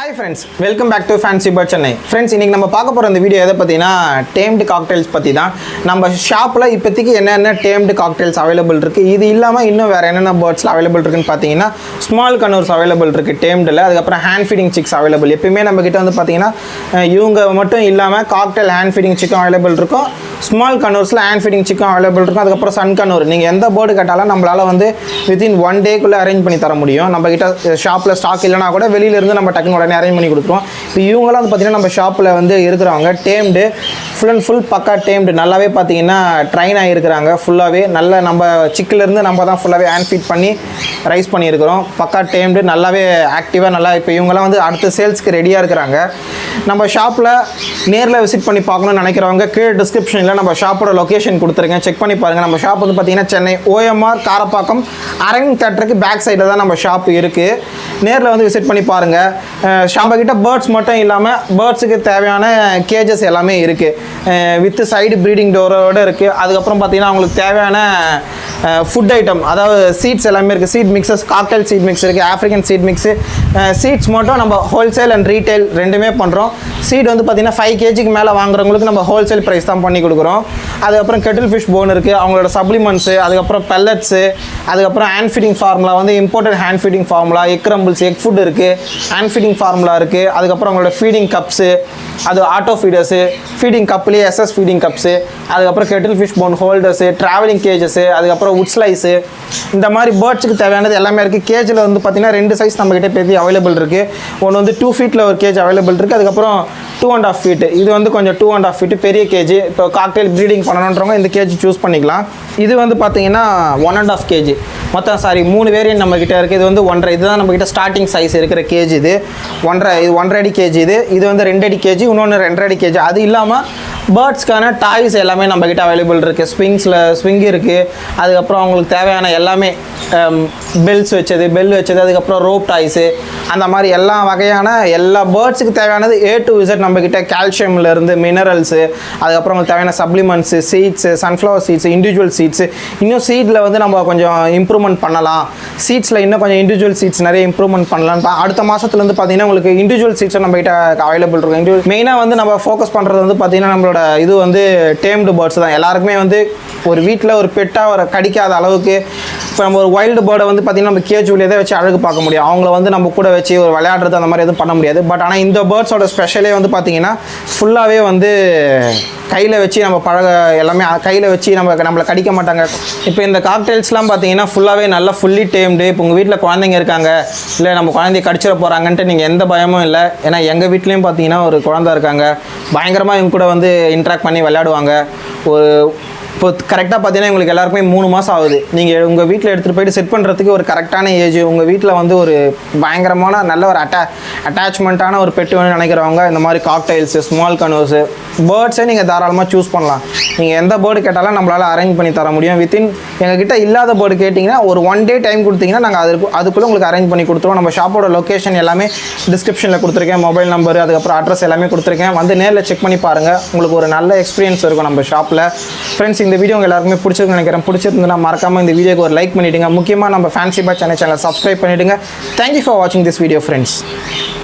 Hi friends, welcome back to Fancy Bird Chennai. Friends, இன்னைக்கு நம்ம பார்க்க போற இந்த வீடியோ எதை பத்தினா tamed cocktails பத்தி தான். நம்ம ஷாப்ல இப்போதைக்கு என்னென்ன tamed cocktails அவைலபிள் இருக்கு. இது இல்லாம இன்னும் வேற என்னென்ன birdsல அவைலபிள் இருக்குன்னு பாத்தீங்கன்னா small conures அவைலபிள் இருக்கு tamedல. அதுக்கு அப்புறம் hand feeding chicks அவைலபிள். எப்பவுமே நம்ம கிட்ட வந்து பாத்தீங்கன்னா இவங்க மட்டும் இல்லாம cocktail hand feeding chick available இருக்கும். Small conures hand feeding chick available இருக்கும். அதுக்கு அப்புறம் sun conure. நீங்க எந்த bird கேட்டாலும் நம்மளால வந்து within 1 day குள்ள அரேஞ்ச் பண்ணி தர முடியும். நம்ம கிட்ட ஷாப்ல ஸ்டாக் இல்லனா கூட வெளியில இருந்து நம்ம டக்குனு உடனே அரேஞ்ச் பண்ணி கொடுத்துருவோம். இப்போ இவங்கலாம் வந்து பார்த்தீங்கன்னா நம்ம ஷாப்பில் வந்து இருக்கிறவங்க டேம்டு ஃபுல் அண்ட் ஃபுல் பக்கா டேம்டு நல்லாவே பார்த்தீங்கன்னா ட்ரைன் ஆகிருக்கிறாங்க. ஃபுல்லாகவே நல்ல நம்ம சிக்கிலேருந்து நம்ம தான் ஃபுல்லாகவே ஹேண்ட் ஃபீட் பண்ணி ரைஸ் பண்ணியிருக்கிறோம். பக்கா டேம்டு நல்லாவே ஆக்டிவாக நல்லா இப்போ இவங்கெல்லாம் வந்து அடுத்த சேல்ஸ்க்கு ரெடியாக இருக்கிறாங்க. நம்ம ஷாப்பில் நேரில் விசிட் பண்ணி பார்க்கணும்னு நினைக்கிறவங்க கீழே டிஸ்கிரிப்ஷனில் நம்ம ஷாப்போட லொக்கேஷன் கொடுத்துருக்கேன், செக் பண்ணி பாருங்கள். நம்ம ஷாப் வந்து பார்த்தீங்கன்னா சென்னை OMR Karapakkam அரவிந்த் தேட்டருக்கு பேக் சைடில் தான் நம்ம ஷாப் இருக்குது. நேரில் வந்து விசிட் பண்ணி பாருங்கள். ஷாப்பில் பேர்ட்ஸ் மட்டும் இல்லாமல் பேர்ட்ஸுக்கு தேவையான கேஜஸ் எல்லாமே இருக்குது, வித் சைடு ப்ரீடிங் டோரோடு இருக்குது. அதுக்கப்புறம் பார்த்திங்கன்னா அவங்களுக்கு தேவையான ஃபுட் ஐட்டம், அதாவது சீட்ஸ் எல்லாமே இருக்குது. Seed mixes, cocktail seed mix இருக்குது, ஆஃப்ரிக்கன் சீட் மிக்ஸு. சீட்ஸ் மட்டும் நம்ம ஹோல்சேல் அண்ட் ரீட்டைல் ரெண்டுமே பண்ணுறோம். சீட் வந்து பார்த்திங்கன்னா 5 kg மேலே வாங்குறவங்களுக்கு நம்ம ஹோல்சேல் ப்ரைஸ் தான் பண்ணி கொடுக்குறோம். அதுக்கப்புறம் கெட்டில் ஃபிஷ் போன் இருக்குது, அவங்களோட சப்ளிமெண்ட்ஸு, அதுக்கப்புறம் பெல்லட்ஸு, அதுக்கப்புறம் ஹேண்ட் ஃபீடிங் ஃபார்முலா வந்து imported hand feeding formula, egg crumbles, egg food இருக்குது, ஹேண்ட் ஃபீடிங் ஃபார்முலா இருக்குது. அதுக்கப்புறம் அவங்களோட ஃபீடிங் கப்ஸு, அது ஆட்டோ ஃபீடர்ஸு, ஃபீடிங் கப்லேயே SS ஃபீடிங் கப்ஸு, அதுக்கப்புறம் cuttle fish bone holders, travelling cages, அதுக்கப்புறம் உட் ஸ்லைஸு, இந்த மாதிரி பேர்ட்ஸுக்கு தேவையானது எல்லாமே இருக்குது. கேஜில் வந்து பார்த்திங்கன்னா 2 சைஸ் நம்மக்கிட்ட பெரிய அவைலபிள் இருக்குது. ஒன்று வந்து 2 feet ஒரு கேஜ் அவைலபிள் இருக்குது. அதுக்கப்புறம் 2.5 feet, இது வந்து கொஞ்சம் 2.5 feet பெரிய கேஜி. இப்போ காக்டெயில் ப்ரீடிங் பண்ணணுன்றவங்க இந்த கேஜி சூஸ் பண்ணிக்கலாம். இது வந்து பார்த்திங்கன்னா 1.5 kg மொத்தம் 3 வேரியன்ட் நம்மக்கிட்ட இருக்குது. இது வந்து 1.5, இதுதான் நம்மக்கிட்ட ஸ்டார்டிங் சைஸ் இருக்கிற கேஜி. இது 1.5 அடி கேஜி. இது வந்து 2 அடி கேஜி, இன்னொன்று 2.5 அடி கேஜி. அது இல்லாமல் பேர்ட்ஸ்க்கான டாய்ஸ் எல்லாமே நம்மக்கிட்ட அவைலபிள் இருக்குது. ஸ்விங் இருக்குது. அதுக்கப்புறம் அவங்களுக்கு தேவையான எல்லாமே பெல் வச்சது, அதுக்கப்புறம் ரோப் டாய்ஸு, அந்த மாதிரி எல்லா வகையான எல்லா பேர்ட்ஸுக்கு தேவையானது A to Z நம்மக்கிட்ட. கால்சியம்லேருந்து மினரல்ஸு, அதுக்கப்புறம் அவங்களுக்கு தேவையான supplements, seeds, sunflower seeds, individual seeds. இன்னும் சீட்டில் வந்து நம்ம கொஞ்சம் இம்ப்ரூவ்மெண்ட் பண்ணலாம். சீட்ஸில் இன்னும் கொஞ்சம் இண்டிவிஜுவல் சீட்ஸ் நிறைய இம்ப்ரூவ்மெண்ட் பண்ணலாம். அடுத்த மாதத்துலேருந்து பார்த்தீங்கன்னா உங்களுக்கு இண்டிவிஜுவல் சீட்ஸும் நம்மகிட்ட அவைலபிள் இருக்கும். மெயினாக வந்து நம்ம ஃபோக்கஸ் பண்ணுறது வந்து பார்த்திங்கன்னா நம்மளோட இது வந்து டேம்டு பேர்ட்ஸ் தான். எல்லாருக்குமே வந்து ஒரு வீட்டில் ஒரு பெட்டாக ஒரு கடிக்காத அளவுக்கு. இப்போ நம்ம ஒரு வைல்டு பேர்டை வந்து பார்த்திங்கன்னா நம்ம கேஜுவலியே தான் வச்சு அழகு பார்க்க முடியும். அவங்கள வந்து நம்ம கூட வச்சு ஒரு விளையாடுறது அந்த மாதிரி எதுவும் பண்ண முடியாது. பட் ஆனால் இந்த பேர்ட்ஸோட ஸ்பெஷலே வந்து பார்த்திங்கன்னா ஃபுல்லாகவே வந்து கையில் வச்சு நம்ம எல்லாமே கையில் வச்சு நம்மளை கடிக்க மாட்டாங்க. இப்போ இந்த காக்டெயில்ஸ்லாம் பார்த்தீங்கன்னா ஃபுல்லாகவே நல்லா ஃபுல்லி டேம்டு. இப்போ உங்கள் வீட்டில் குழந்தைங்க இருக்காங்க, இல்லை நம்ம குழந்தைய கடிச்சிட போகிறாங்கன்ட்டு நீங்கள் எந்த பயமும் இல்லை. ஏன்னா எங்கள் வீட்லேயும் பார்த்தீங்கன்னா ஒரு குழந்தை இருக்காங்க, பயங்கரமாக இவங்க கூட வந்து இன்ட்ராக்ட் பண்ணி விளையாடுவாங்க. இப்போ கரெக்டாக பார்த்தீங்கன்னா உங்களுக்கு எல்லாருக்குமே 3 மாதம் ஆகுது. நீங்கள் உங்கள் வீட்டில் எடுத்துகிட்டு போய்ட்டு செட் பண்ணுறதுக்கு ஒரு கரெக்டான ஏஜ். உங்கள் வீட்டில் வந்து ஒரு பயங்கரமான நல்ல ஒரு அட்டாச்மெண்ட்டான ஒரு பெட்டு வேணும்னு நினைக்கிறவங்க இந்த மாதிரி காக்டெயில்ஸு, ஸ்மால் கனோஸு, பேர்ட்ஸே நீங்கள் தாராளமாக சூஸ் பண்ணலாம். நீங்கள் எந்த பேர்டு கேட்டாலும் நம்மளால் அரேஞ்ச் பண்ணி தர முடியும். எங்ககிட்ட இல்லாத பேர்டு கேட்டிங்கன்னா ஒரு 1 day டைம் கொடுத்தீங்கன்னா நாங்கள் அதுக்குள்ளே உங்களுக்கு அரேஞ்ச் பண்ணி கொடுத்துருவோம். நம்ம ஷாப்போட லொக்கேஷன் எல்லாமே டிஸ்கிரிப்ஷனில் கொடுத்துருக்கேன், மொபைல் நம்பர், அதுக்கப்புறம் அட்ரஸ் எல்லாமே கொடுத்துருக்கேன். வந்து நேரில் செக் பண்ணி பாருங்கள், உங்களுக்கு ஒரு நல்ல எக்ஸ்பீரியன்ஸ் இருக்கும் நம்ம ஷாப்பில். ஃப்ரெண்ட்ஸ், இந்த வீடியோ உங்கள் எல்லாருக்குமே பிடிச்சிருக்குன்னு நினைக்கிறேன். பிடிச்சிருந்தா மறக்காமல் இந்த வீடியோக்கு ஒரு லைக் பண்ணிவிடுங்க. முக்கியமாக நம்ம ஃபேன்சி பர்ட் சேனலை சப்ஸ்கிரைப் பண்ணிவிடுங்க. தேங்க்யூ ஃபார் வாட்சிங் திஸ் வீடியோ ஃப்ரெண்ட்ஸ்.